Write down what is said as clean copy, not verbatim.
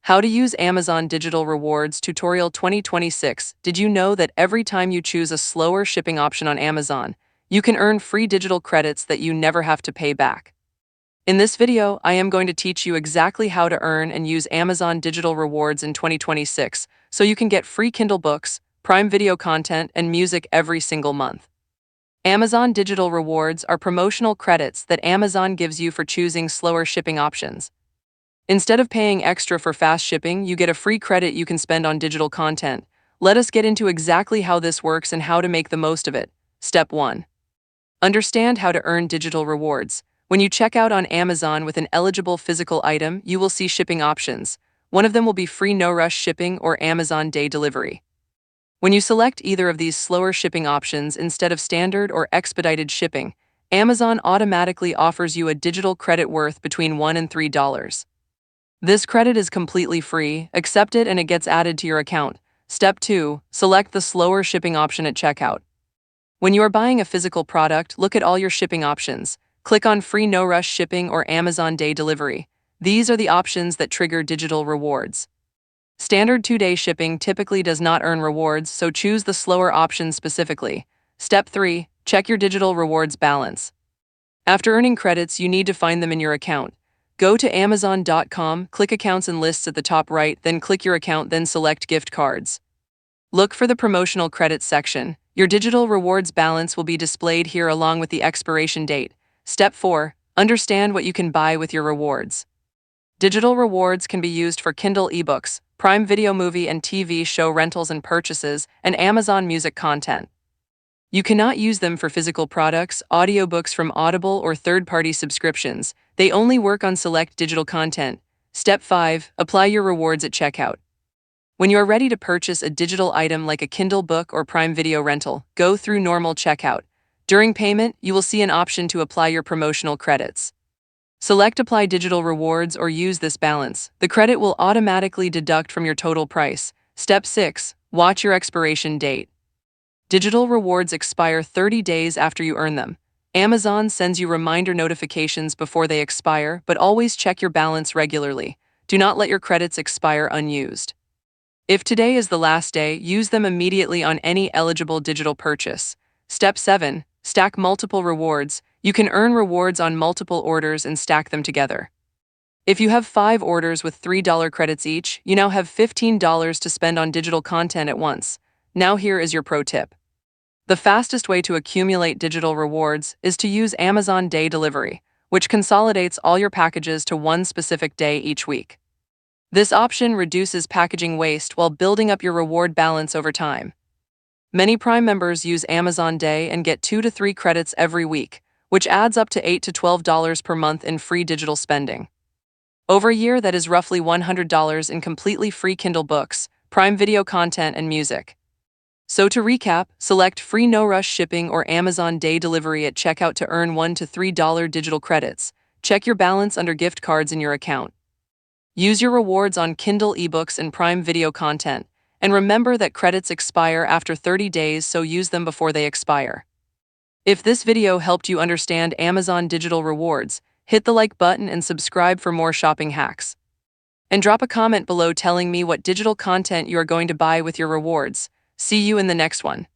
How to use Amazon Digital Rewards Tutorial 2026. Did you know that every time you choose a slower shipping option on Amazon, you can earn free digital credits that you never have to pay back? In this video, I am going to teach you exactly how to earn and use Amazon Digital Rewards in 2026 so you can get free Kindle books, Prime Video content, and music every single month. Amazon Digital Rewards are promotional credits that Amazon gives you for choosing slower shipping options. Instead of paying extra for fast shipping, you get a free credit you can spend on digital content. Let us get into exactly how this works and how to make the most of it. Step 1. Understand how to earn digital rewards. When you check out on Amazon with an eligible physical item, you will see shipping options. One of them will be free no-rush shipping or Amazon Day delivery. When you select either of these slower shipping options instead of standard or expedited shipping, Amazon automatically offers you a digital credit worth between $1 and $3. This credit is completely free. Accept it and it gets added to your account. Step 2. Select the slower shipping option at checkout. When you are buying a physical product, look at all your shipping options. Click on free no-rush shipping or Amazon Day delivery. These are the options that trigger digital rewards. Standard 2-day shipping typically does not earn rewards, so choose the slower option specifically. Step 3. Check your digital rewards balance. After earning credits, you need to find them in your account. Go to Amazon.com, click Accounts and Lists at the top right, then click your account, then select Gift Cards. Look for the Promotional Credits section. Your digital rewards balance will be displayed here along with the expiration date. Step 4. Understand what you can buy with your rewards. Digital rewards can be used for Kindle ebooks, Prime Video movie and TV show rentals and purchases, and Amazon Music content. You cannot use them for physical products, audiobooks from Audible, or third-party subscriptions. They only work on select digital content. Step 5. Apply your rewards at checkout. When you are ready to purchase a digital item like a Kindle book or Prime Video rental, go through normal checkout. During payment, you will see an option to apply your promotional credits. Select Apply Digital Rewards or use this balance. The credit will automatically deduct from your total price. Step 6. Watch your expiration date. Digital rewards expire 30 days after you earn them. Amazon sends you reminder notifications before they expire, but always check your balance regularly. Do not let your credits expire unused. If today is the last day, use them immediately on any eligible digital purchase. Step 7. Stack multiple rewards. You can earn rewards on multiple orders and stack them together. If you have 5 orders with $3 credits each, you now have $15 to spend on digital content at once. Now here is your pro tip. The fastest way to accumulate digital rewards is to use Amazon Day Delivery, which consolidates all your packages to one specific day each week. This option reduces packaging waste while building up your reward balance over time. Many Prime members use Amazon Day and get 2 to 3 credits every week, which adds up to $8 to $12 per month in free digital spending. Over a year, that is roughly $100 in completely free Kindle books, Prime Video content, and music. So to recap, select free no-rush shipping or Amazon Day delivery at checkout to earn $1 to $3 digital credits. Check your balance under gift cards in your account. Use your rewards on Kindle ebooks and Prime Video content. And remember that credits expire after 30 days, so use them before they expire. If this video helped you understand Amazon Digital Rewards, hit the like button and subscribe for more shopping hacks. And drop a comment below telling me what digital content you are going to buy with your rewards. See you in the next one.